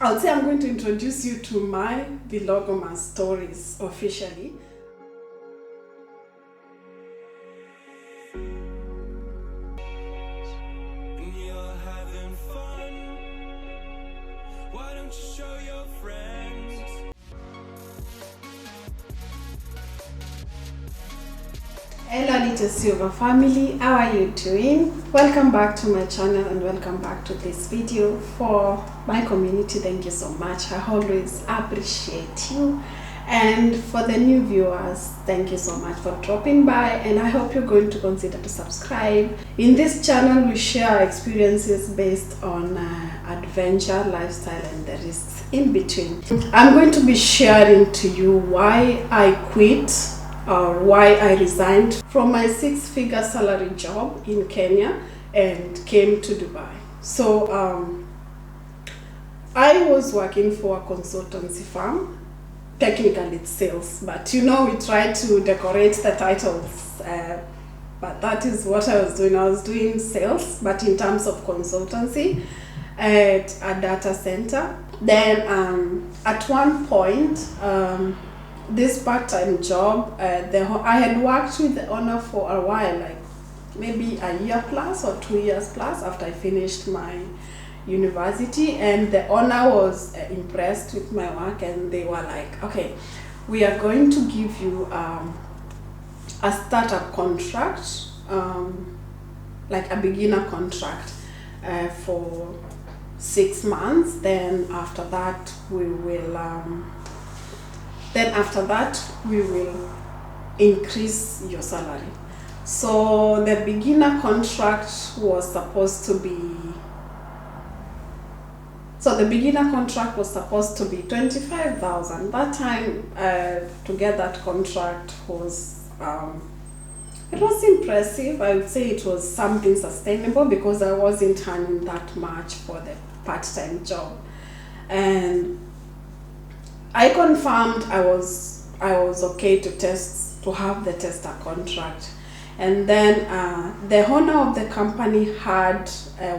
I'll say I'm going to introduce you to my vlogmas stories officially. Hello Littlesilver family, how are you doing? Welcome back to my channel and welcome back to this video. For my community, thank you so much. I always appreciate you. And for the new viewers, thank you so much for dropping by, and I hope you're going to consider to subscribe. In this channel we share experiences based on adventure, lifestyle and the risks in between. I'm going to be sharing to you why I quit or why I resigned from my 6-figure salary job in Kenya and came to Dubai. So I was working for a consultancy firm. Technically it's sales, but you know, we try to decorate the titles, but that is what I was doing. I was doing sales, but in terms of consultancy at a data center. Then at one point, this part-time job, I had worked with the owner for a while, like maybe a year plus or 2 years plus after I finished my university, and the owner was impressed with my work, and they were like, okay, we are going to give you a startup contract, like a beginner contract for 6 months. Then after that we will increase your salary. So the beginner contract was supposed to be 25,000. That time to get that contract was it was impressive. I would say it was something sustainable because I wasn't earning that much for the part-time job, and I confirmed I was okay to have the tester contract. And then the owner of the company had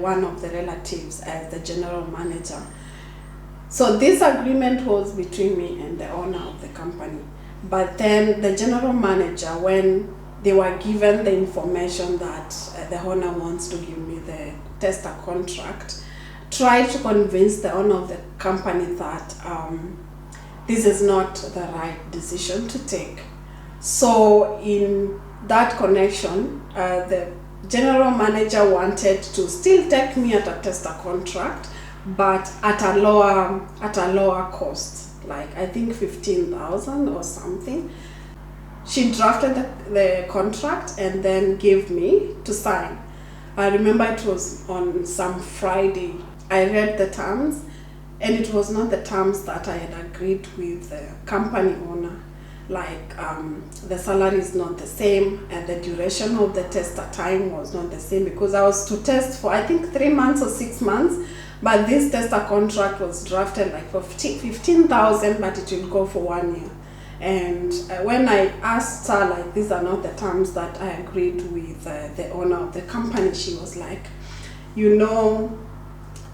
one of the relatives as the general manager. So this agreement was between me and the owner of the company. But then the general manager, when they were given the information that the owner wants to give me the tester contract, tried to convince the owner of the company that this is not the right decision to take. So in that connection, the general manager wanted to still take me at a tester contract, but at a lower cost, like I think 15,000 or something. She drafted the contract and then gave me to sign. I remember it was on some Friday. I read the terms, and it was not the terms that I had agreed with the company owner. Like the salary is not the same, and the duration of the tester time was not the same, because I was to test for I think 3 months or 6 months, but this tester contract was drafted like for 15,000, but it will go for 1 year. And when I asked her, like, these are not the terms that I agreed with the owner of the company, she was like, you know,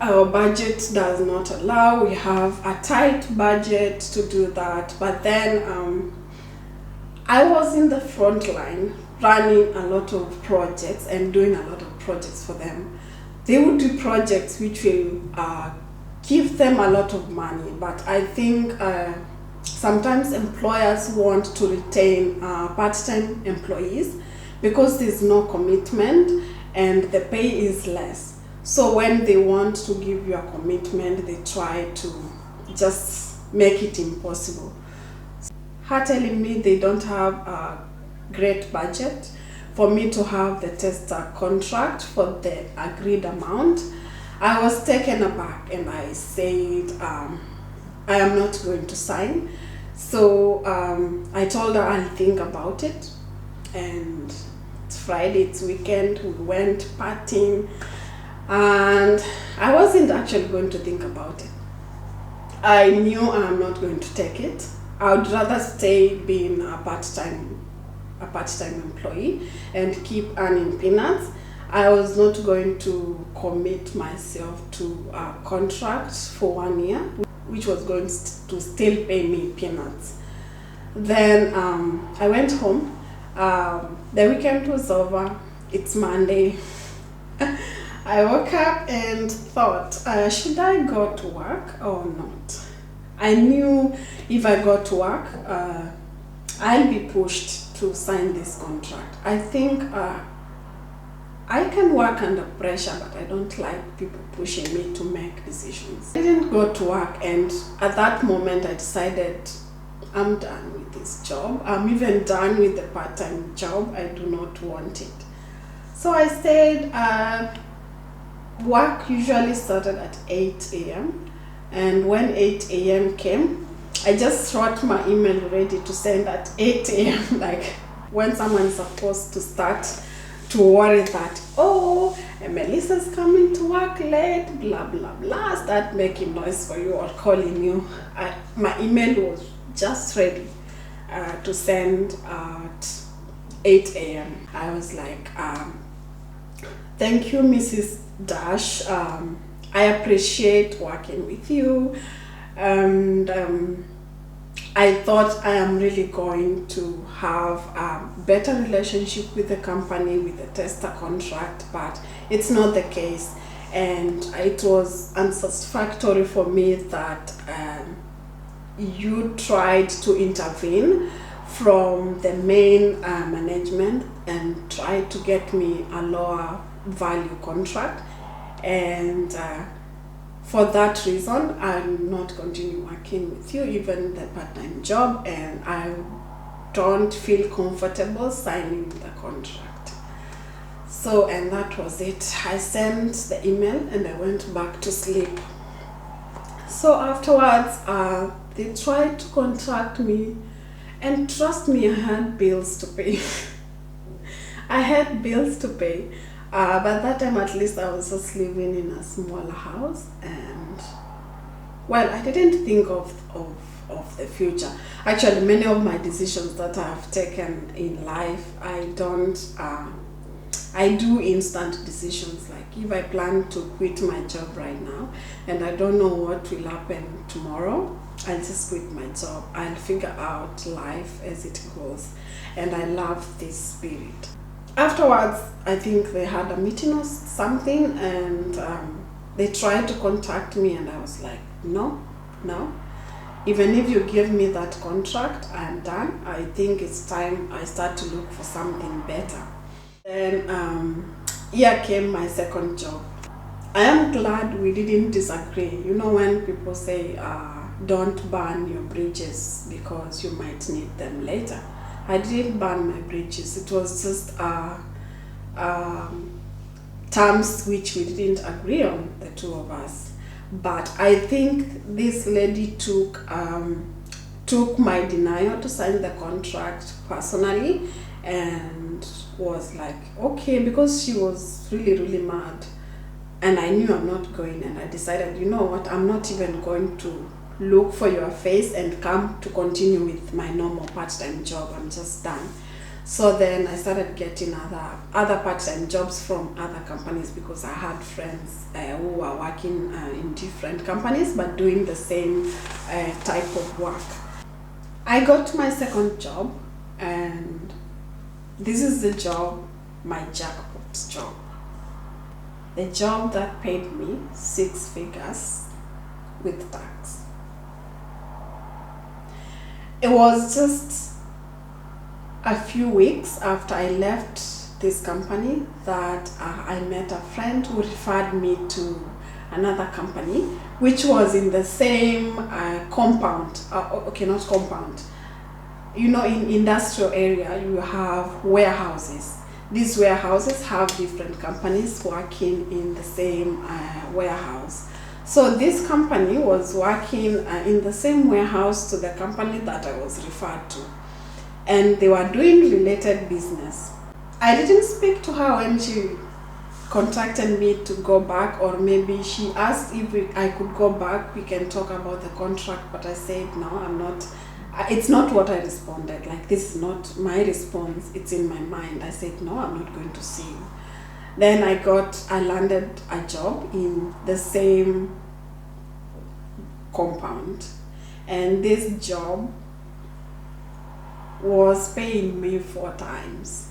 our budget does not allow, we have a tight budget to do that. But then I was in the front line running a lot of projects and doing a lot of projects for them. They would do projects which will give them a lot of money, but I think sometimes employers want to retain part-time employees because there's no commitment and the pay is less. So when they want to give you a commitment, they try to just make it impossible. Her telling me they don't have a great budget for me to have the tester contract for the agreed amount, I was taken aback and I said, I am not going to sign. So I told her I'll think about it, and it's Friday, it's weekend, we went partying. And I wasn't actually going to think about it. I knew I'm not going to take it. I would rather stay being a part-time employee and keep earning peanuts. I was not going to commit myself to a contract for 1 year, which was going to still pay me peanuts. Then I went home. The weekend was over. It's Monday. I woke up and thought, should I go to work or not? I knew if I go to work, I'll be pushed to sign this contract. I think I can work under pressure, but I don't like people pushing me to make decisions. I didn't go to work, and at that moment I decided I'm done with this job. I'm even done with the part-time job. I do not want it. So I stayed. Work usually started at 8 a.m. and when 8 a.m. came, I just wrote my email ready to send at 8 a.m. like when someone's supposed to start to worry that, oh, Melissa's coming to work late, blah, blah, blah, start making noise for you or calling you. My email was just ready to send at 8 a.m. I was like, thank you, Mrs. Dash. I appreciate working with you, and I thought I am really going to have a better relationship with the company with the tester contract, but it's not the case, and it was unsatisfactory for me that you tried to intervene from the main management and tried to get me a lower value contract, and for that reason I'm not continue working with you, even the part-time job, and I don't feel comfortable signing the contract. So, and that was it. I sent the email and I went back to sleep. So afterwards they tried to contact me, and trust me, I had bills to pay. I had bills to pay. But that time at least I was just living in a smaller house, and well, I didn't think of the future. Actually, many of my decisions that I have taken in life, I do instant decisions. Like if I plan to quit my job right now and I don't know what will happen tomorrow, I'll just quit my job. I'll figure out life as it goes, and I love this spirit. Afterwards, I think they had a meeting or something, and they tried to contact me, and I was like, no. Even if you give me that contract, I'm done. I think it's time I start to look for something better. Then here came my second job. I am glad we didn't disagree. You know, when people say, don't burn your bridges because you might need them later. I didn't burn my bridges. It was just terms which we didn't agree on, the two of us. But I think this lady took my denial to sign the contract personally, and was like, okay, because she was really mad, and I knew I'm not going, and I decided, you know what, I'm not even going to look for your face and come to continue with my normal part-time job. I'm just done. So then I started getting other part-time jobs from other companies, because I had friends who were working in different companies but doing the same type of work. I got my second job, and this is the job, my jackpot job. The job that paid me 6 figures with tax. It was just a few weeks after I left this company that I met a friend who referred me to another company, which was in the same compound. Okay, not compound. You know, in industrial area, you have warehouses. These warehouses have different companies working in the same warehouse. So this company was working in the same warehouse to the company that I was referred to, and they were doing related business. I didn't speak to her when she contacted me to go back, or maybe she asked if I could go back, we can talk about the contract, but I said no, I'm not. It's not what I responded. Like, this is not my response, it's in my mind. I said no, I'm not going to see you. Then I landed a job in the same compound, and this job was paying me 4 times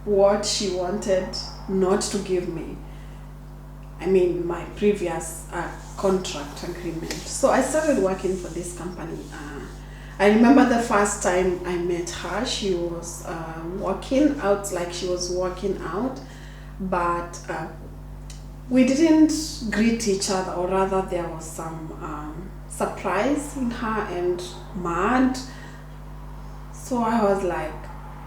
what she wanted not to give me. I mean, my previous contract agreement. So I started working for this company. I remember the first time I met her, she was walking out, like she was walking out, but we didn't greet each other, or rather there was some surprise in her and mad. So I was like,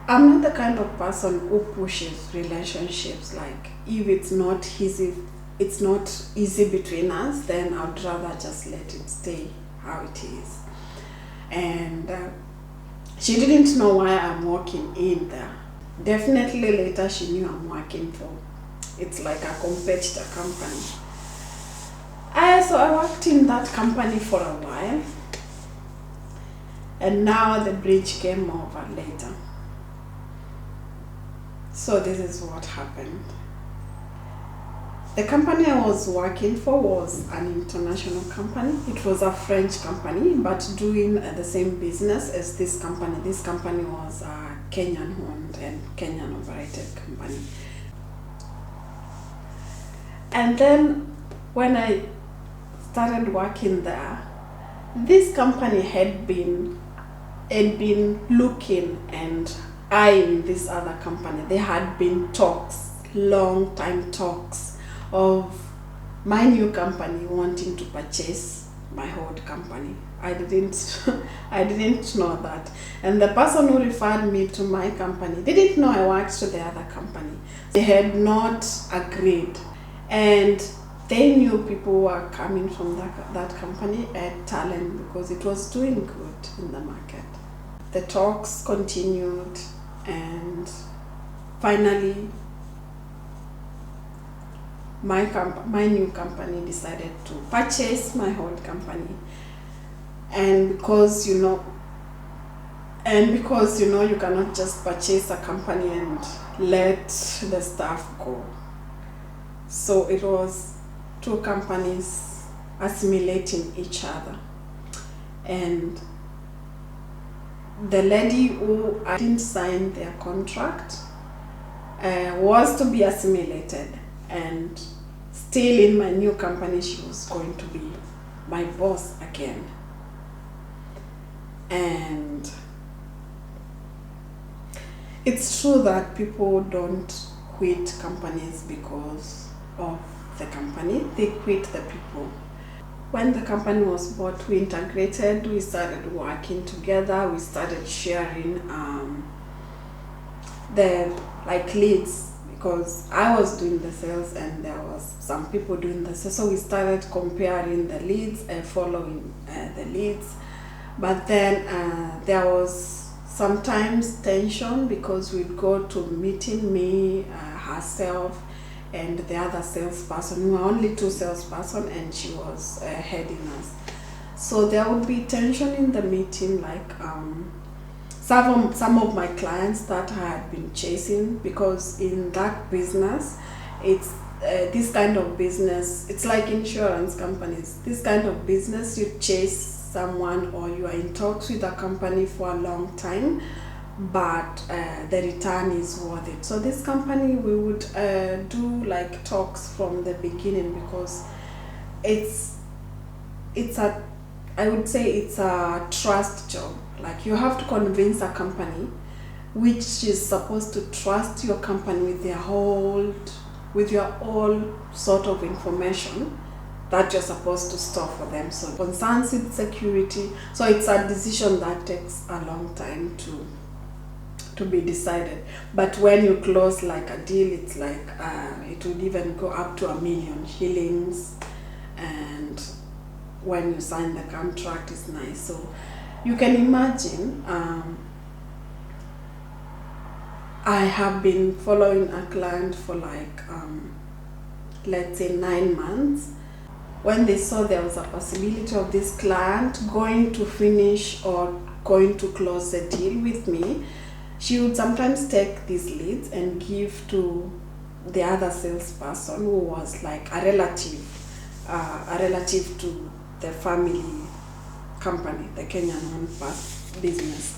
I'm not the kind of person who pushes relationships. Like, if it's not easy between us, then I'd rather just let it stay how it is. And she didn't know why I'm working in there. Definitely later she knew I'm working for, it's like a competitor company. So I worked in that company for a while, and now the bridge came over later. So this is what happened. The company I was working for was an international company. It was a French company, but doing the same business as this company. This company was a Kenyan-owned and Kenyan-operated company. And then when I started working there, this company had been looking and eyeing this other company. There had been talks, long time talks, of my new company wanting to purchase my old company. I didn't know that. And the person who referred me to my company didn't know I worked to the other company. They had not agreed. And they knew people were coming from that company at talent because it was doing good in the market. The talks continued, and finally my new company decided to purchase my old company. And because you know you cannot just purchase a company and let the staff go. So it was 2 companies assimilating each other. And the lady who didn't sign their contract was to be assimilated, and still in my new company she was going to be my boss again. And it's true that people don't quit companies because of the company, they quit the people. When the company was bought, we integrated, we started working together, we started sharing the leads, because I was doing the sales and there was some people doing the sales. So we started comparing the leads and following the leads. But then there was sometimes tension because we'd go to meeting, me, herself, and the other salesperson. We were only 2 salesperson, and she was heading us. So there would be tension in the meeting, like some of my clients that I had been chasing, because in that business, it's this kind of business, it's like insurance companies. This kind of business, you chase someone or you are in talks with a company for a long time, but the return is worth it. So this company, we would do like talks from the beginning, because I would say it's a trust job. Like, you have to convince a company which is supposed to trust your company with your all sort of information that you're supposed to store for them. So concerns with security. So it's a decision that takes a long time to be decided. But when you close like a deal, it's like it would even go up to 1 million shillings, and when you sign the contract, it's nice. So you can imagine, I have been following a client for like let's say 9 months. When they saw there was a possibility of this client going to finish or going to close the deal with me, she would sometimes take these leads and give to the other salesperson who was like a relative to the family company, the Kenyan-owned business.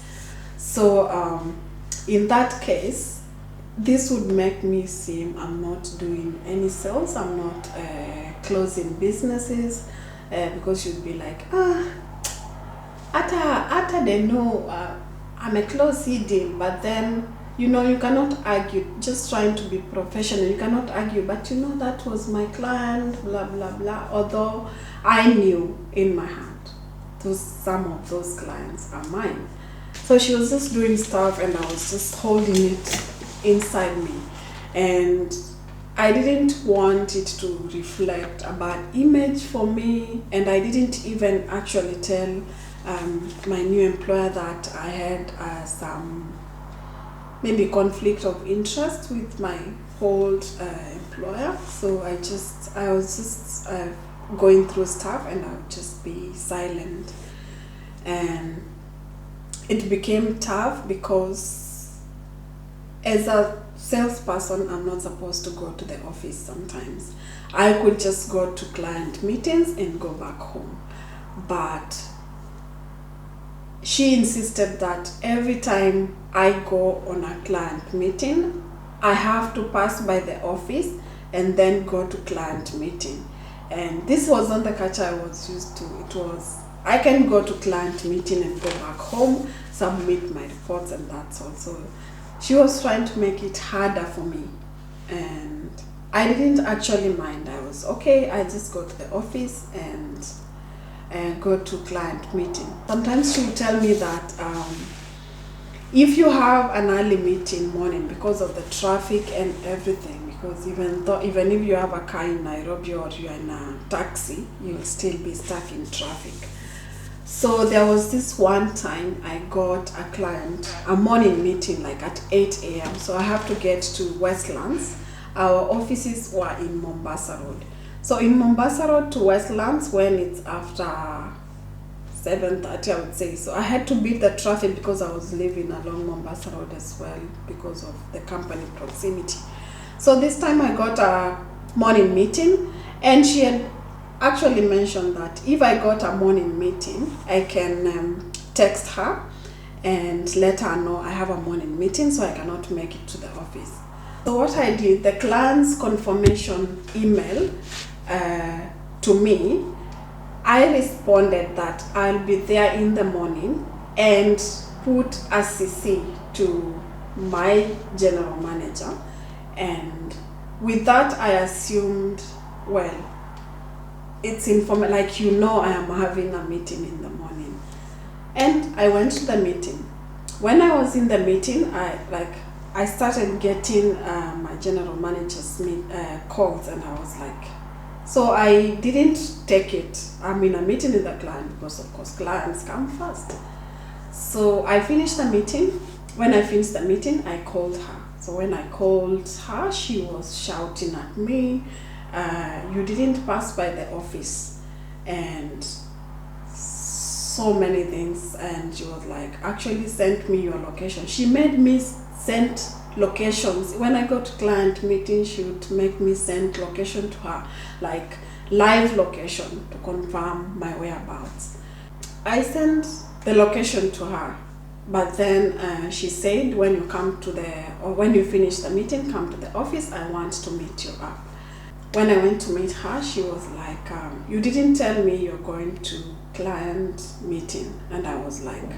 So in that case, this would make me seem I'm not doing any sales, I'm not closing businesses, because she'd be like, after they know I'm a close deal, but then you cannot argue, just trying to be professional, you cannot argue, but that was my client, blah blah blah, although I knew in my heart some of those clients are mine. So she was just doing stuff and I was just holding it inside me, and I didn't want it to reflect a bad image for me, and I didn't even actually tell my new employer that I had some maybe conflict of interest with my old employer. So I was just going through stuff and I would just be silent, and it became tough because as a salesperson I'm not supposed to go to the office. Sometimes I could just go to client meetings and go back home, but she insisted that every time I go on a client meeting I have to pass by the office and then go to client meeting. And this wasn't the culture I was used to. It was, I can go to client meeting and go back home, submit my reports, and that's all. So she was trying to make it harder for me, and I didn't actually mind. I was okay, I just go to the office and go to client meeting. Sometimes she would tell me that if you have an early meeting morning, because of the traffic and everything, because even if you have a car in Nairobi or you're in a taxi, you'll still be stuck in traffic. So there was this one time I got a client, a morning meeting like at 8 a.m. So I have to get to Westlands. Our offices were in Mombasa Road. So in Mombasa Road to Westlands, when it's after 7:30, I would say. So I had to beat the traffic because I was living along Mombasa Road as well because of the company proximity. So this time I got a morning meeting, and she had actually mentioned that if I got a morning meeting, I can text her and let her know I have a morning meeting, so I cannot make it to the office. So what I did, the client's confirmation email to me, I responded that I'll be there in the morning and put a CC to my general manager. And with that, I assumed, well, it's informal, like I am having a meeting in the morning. And I went to the meeting. When I was in the meeting, I started getting my general manager's calls, and I was like, so I didn't take it. I'm in a meeting with the client because of course clients come first. So I finished the meeting. When I finished the meeting, I called her. So when I called her, she was shouting at me, you didn't pass by the office, and so many things. And she was like, actually sent me your location. She made me send locations. When I got to client meeting, she would make me send location to her, like live location, to confirm my whereabouts. I sent the location to her, but then she said, when you finish the meeting, come to the office, I want to meet you up. When I went to meet her, she was like, you didn't tell me you're going to client meeting. And I was like,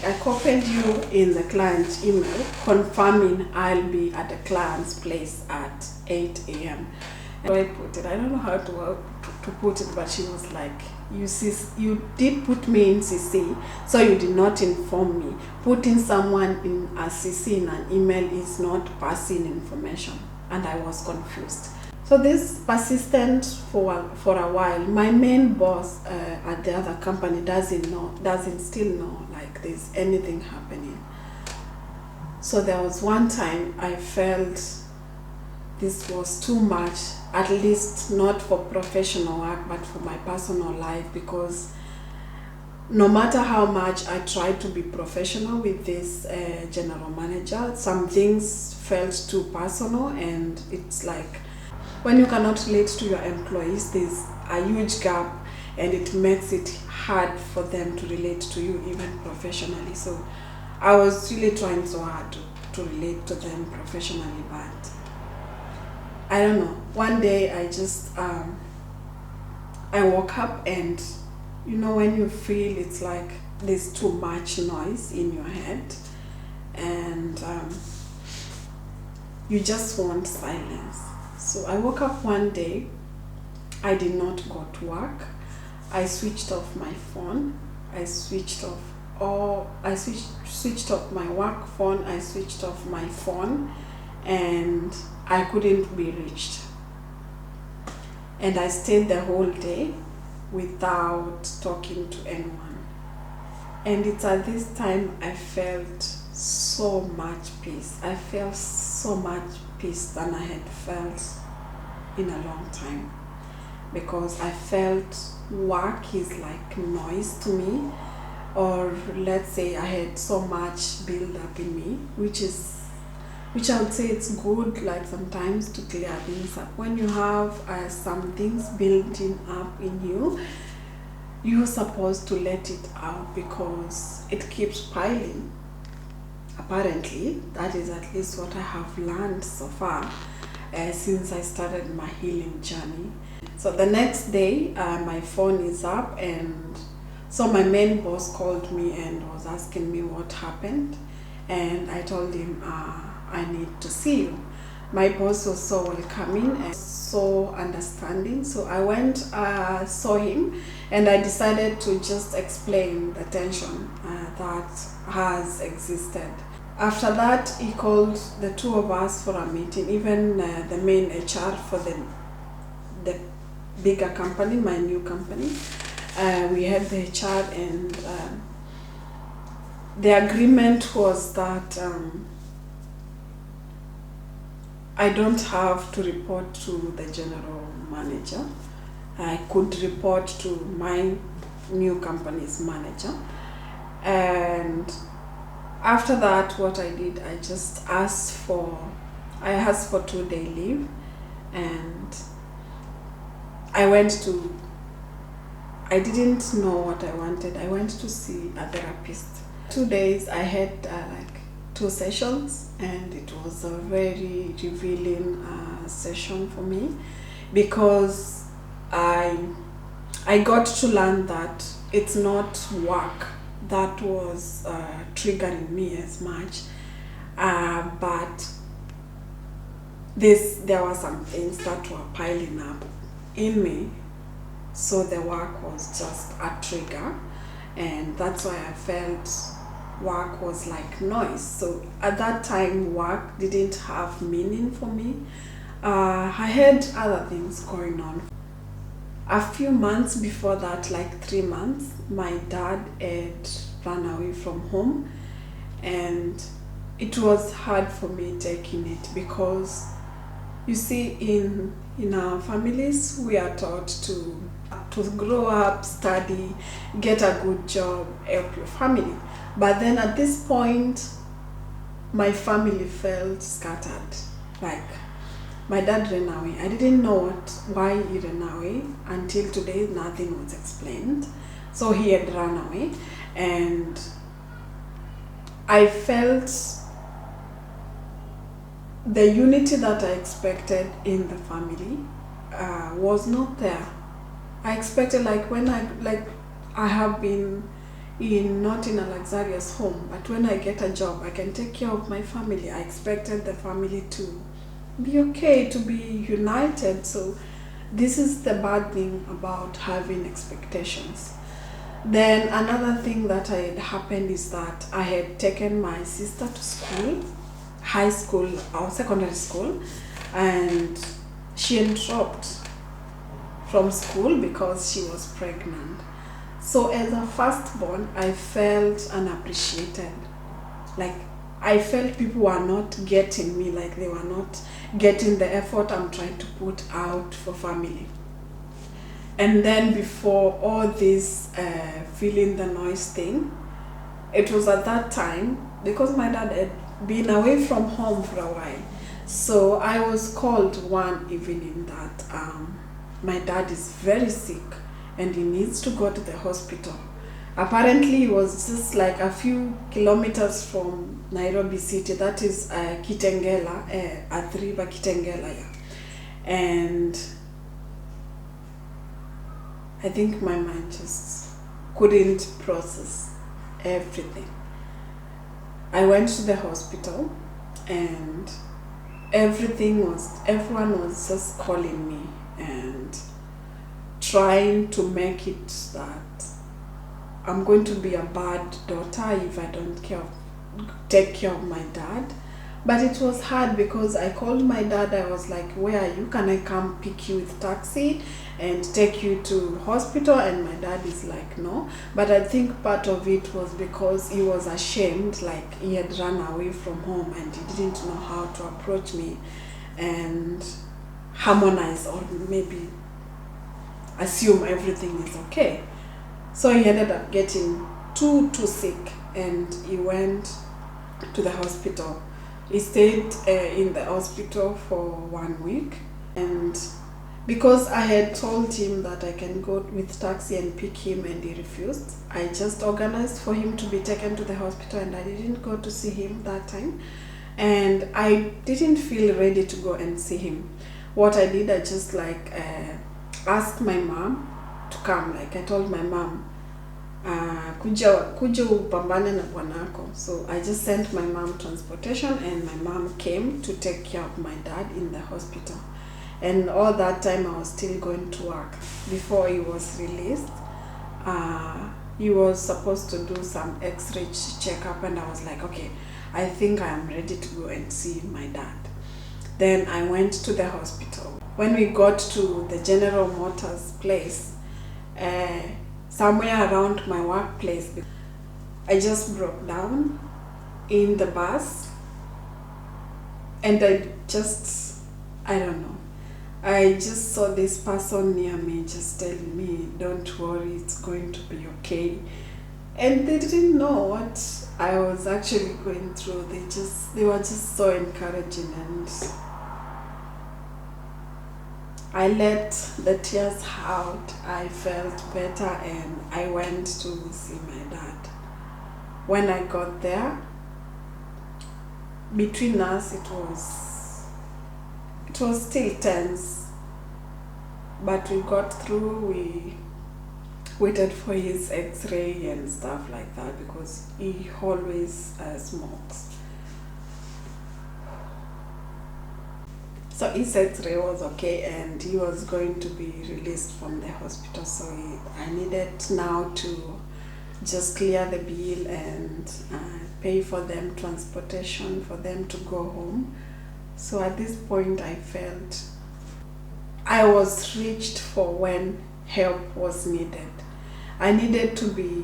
I copied you in the client email confirming I'll be at the client's place at 8 a.m. I put it, I don't know how to put it, but she was like, you did put me in CC, so you did not inform me. Putting someone in a CC in an email is not passing information. And I was confused. So this persisted for a while. My main boss at the other company doesn't still know like there's anything happening. So there was one time I felt this was too much, at least not for professional work, but for my personal life, because no matter how much I tried to be professional with this general manager, some things felt too personal, and it's like when you cannot relate to your employees, there's a huge gap, and it makes it hard for them to relate to you even professionally. So I was really trying so hard to relate to them professionally, but I don't know. One day I just I woke up, and you know when you feel it's like there's too much noise in your head, and you just want silence. So I woke up one day, I did not go to work. I switched off my phone. I switched off my work phone. I switched off my phone, and I couldn't be reached. And I stayed the whole day without talking to anyone. And it's at this time I felt so much peace. I felt so much peace than I had felt in a long time, because I felt work is like noise to me, or let's say I had so much build up in me, which I would say it's good, like sometimes to clear things up. When you have some things building up in you, you're supposed to let it out because it keeps piling. Apparently, that is at least what I have learned so far since I started my healing journey. So the next day, my phone is up, and so my main boss called me and was asking me what happened, and I told him I need to see you. My boss was so welcoming and so understanding. So I went, saw him, and I decided to just explain the tension that has existed. After that, he called the two of us for a meeting, even the main HR for the bigger company, my new company. We had the HR, and the agreement was that I don't have to report to the general manager. I could report to my new company's manager. And after that, what I did, I just asked for 2-day leave, and I didn't know what I wanted. I went to see a therapist. 2 days, I had like 2 sessions, and it was a very revealing session for me, because I got to learn that it's not work that was triggering me as much, but there were some things that were piling up in me, so the work was just a trigger, and that's why I felt work was like noise. So at that time, work didn't have meaning for me. I had other things going on. A few months before that, like 3 months, my dad had run away from home, and it was hard for me taking it, because you see, in our families, we are taught to grow up, study, get a good job, help your family. But then at this point, my family felt scattered. Like, my dad ran away. I didn't know why he ran away until today. Nothing was explained. So he had run away, and I felt the unity that I expected in the family was not there. I expected, like, when I have been not in a luxurious home, but when I get a job, I can take care of my family. I expected the family to be okay, to be united. So this is the bad thing about having expectations. Then another thing that had happened is that I had taken my sister to school, high school or secondary school, and she had dropped from school because she was pregnant. So as a firstborn, I felt unappreciated. Like, I felt people were not getting me, like they were not getting the effort I'm trying to put out for family. And then before all this feeling the noise thing, it was at that time, because my dad had been away from home for a while. So I was called one evening that my dad is very sick and he needs to go to the hospital. Apparently he was just like a few kilometers from Nairobi city, that is Kitengela, Athiriva Kitengela, yeah. And I think my mind just couldn't process everything. I went to the hospital and everyone was just calling me and trying to make it that I'm going to be a bad daughter if I don't take care of my dad. But it was hard because I called my dad. I was like, where are you? Can I come pick you with taxi and take you to hospital? And my dad is like, no. But I think part of it was because he was ashamed, like he had run away from home and he didn't know how to approach me and harmonize or maybe assume everything is okay. So he ended up getting too sick and he went to the hospital. He stayed in the hospital for 1 week, and because I had told him that I can go with taxi and pick him and he refused, I just organized for him to be taken to the hospital and I didn't go to see him that time. And I didn't feel ready to go and see him. What I did, I just like asked my mom to come. Like I told my mom, kuja upambane na bwanako. So I just sent my mom transportation and my mom came to take care of my dad in the hospital. And all that time I was still going to work. Before he was released, he was supposed to do some x-ray checkup and I was like, okay, I think I am ready to go and see my dad. Then I went to the hospital. When we got to the General Motors place, somewhere around my workplace, I just broke down in the bus and I don't know. I just saw this person near me just telling me, don't worry, it's going to be okay. And they didn't know what I was actually going through. They were just so encouraging, and I let the tears out. I felt better and I went to see my dad. When I got there, between us it was still tense, but we got through. We waited for his x-ray and stuff like that because he always smokes. So his x-ray was okay and he was going to be released from the hospital. So I needed now to just clear the bill and pay for them transportation for them to go home. So at this point I felt I was reached for when help was needed. I needed to be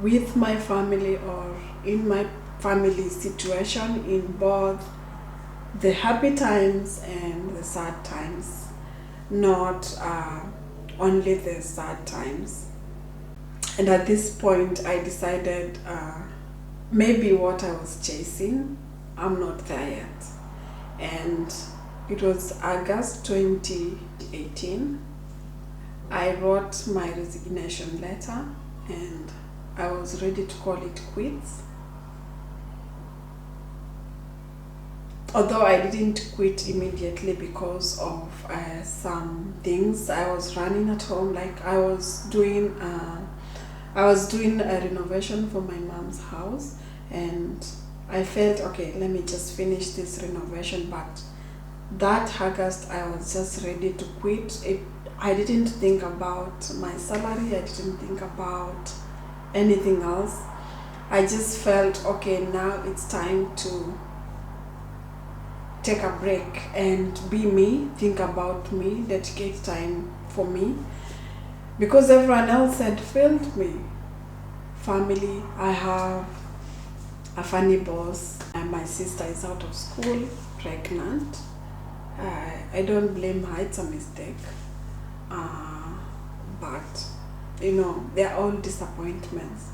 with my family or in my family situation in both the happy times and the sad times, not only the sad times. And at this point I decided maybe what I was chasing, I'm not there yet. And it was August 2018. I wrote my resignation letter and I was ready to call it quits. Although I didn't quit immediately because of some things I was running at home. Like I was doing a renovation for my mom's house and I felt, okay, let me just finish this renovation. But that August I was just ready to quit. I didn't think about my salary, I didn't think about anything else. I just felt, okay, now it's time to take a break and be me, think about me, dedicate time for me. Because everyone else had failed me. Family, I have a funny boss, and my sister is out of school, pregnant. I don't blame her, it's a mistake. but you know, they're all disappointments.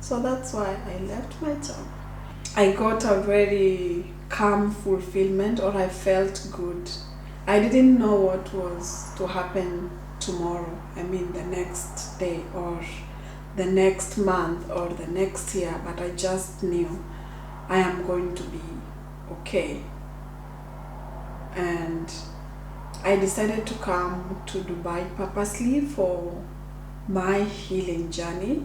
So that's why I left my job. I got a very calm fulfillment, or I felt good. I didn't know what was to happen tomorrow. I mean, the next day or the next month or the next year, but I just knew I am going to be okay. And I decided to come to Dubai purposely for my healing journey,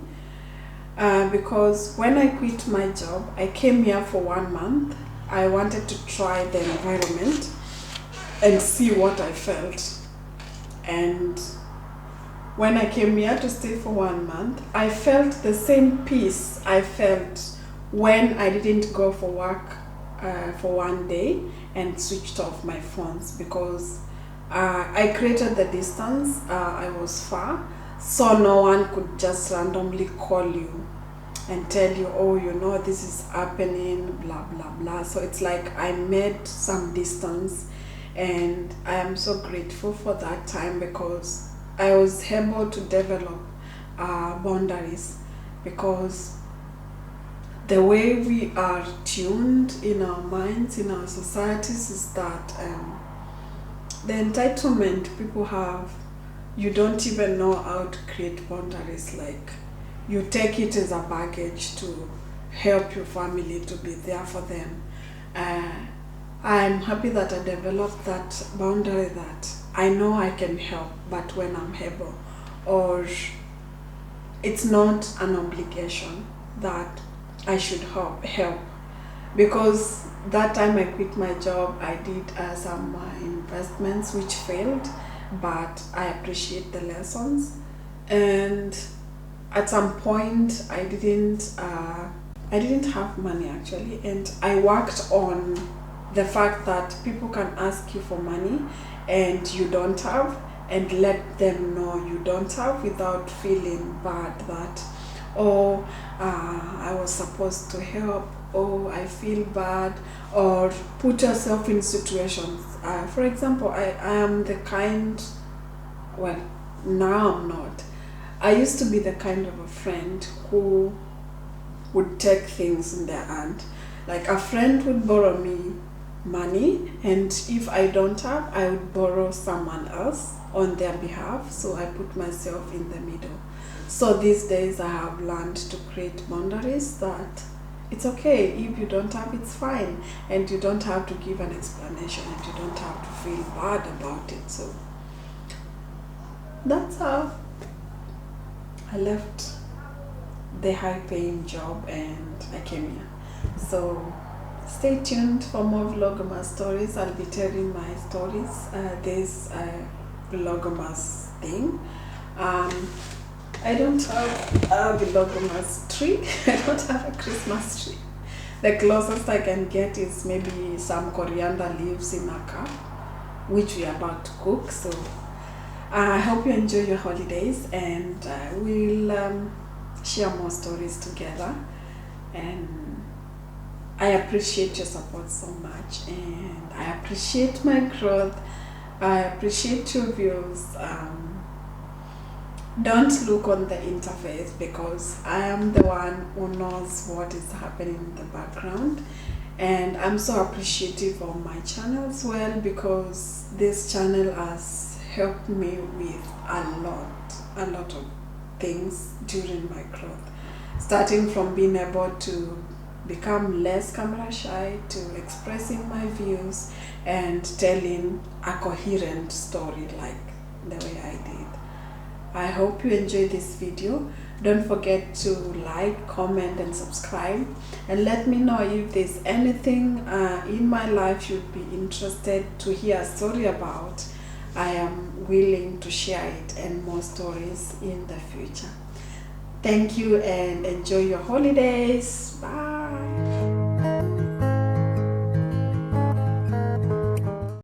because when I quit my job, I came here for 1 month. I wanted to try the environment and see what I felt. And when I came here to stay for 1 month, I felt the same peace I felt when I didn't go for work for 1 day and switched off my phones, because I created the distance. I was far, so no one could just randomly call you and tell you, oh, you know, this is happening, blah blah blah. So it's like I made some distance, and I am so grateful for that time, because I was able to develop boundaries, because the way we are tuned in our minds, in our societies, is that the entitlement people have, you don't even know how to create boundaries. Like, you take it as a baggage to help your family, to be there for them. I'm happy that I developed that boundary, that I know I can help, but when I'm able, or it's not an obligation that I should help. Because that time I quit my job, I did some investments which failed, but I appreciate the lessons. And at some point I didn't have money actually, and I worked on the fact that people can ask you for money and you don't have, and let them know you don't have without feeling bad that, oh, I was supposed to help, oh, I feel bad, or put yourself in situations. For example, I am the kind, well, now I'm not. I used to be the kind of a friend who would take things in their hand. Like, a friend would borrow me money, and if I don't have, I would borrow someone else on their behalf. So I put myself in the middle. So these days I have learned to create boundaries, that it's okay if you don't have, it's fine, and you don't have to give an explanation, and you don't have to feel bad about it. So that's how I left the high-paying job and I came here. So stay tuned for more vlogmas stories. I'll be telling my stories. This vlogmas thing. I don't have a vlogmas tree. I don't have a Christmas tree. The closest I can get is maybe some coriander leaves in a cup, which we are about to cook. So I hope you enjoy your holidays, and we'll share more stories together. And I appreciate your support so much, and I appreciate my growth. I appreciate your views. Don't look on the interface, because I am the one who knows what is happening in the background. And I'm so appreciative of my channel as well, because this channel has helped me with a lot of things during my growth. Starting from being able to become less camera shy, to expressing my views and telling a coherent story like the way I did. I hope you enjoyed this video. Don't forget to like, comment and subscribe, and let me know if there's anything in my life you'd be interested to hear a story about. I am willing to share it and more stories in the future. Thank you, and enjoy your holidays. Bye.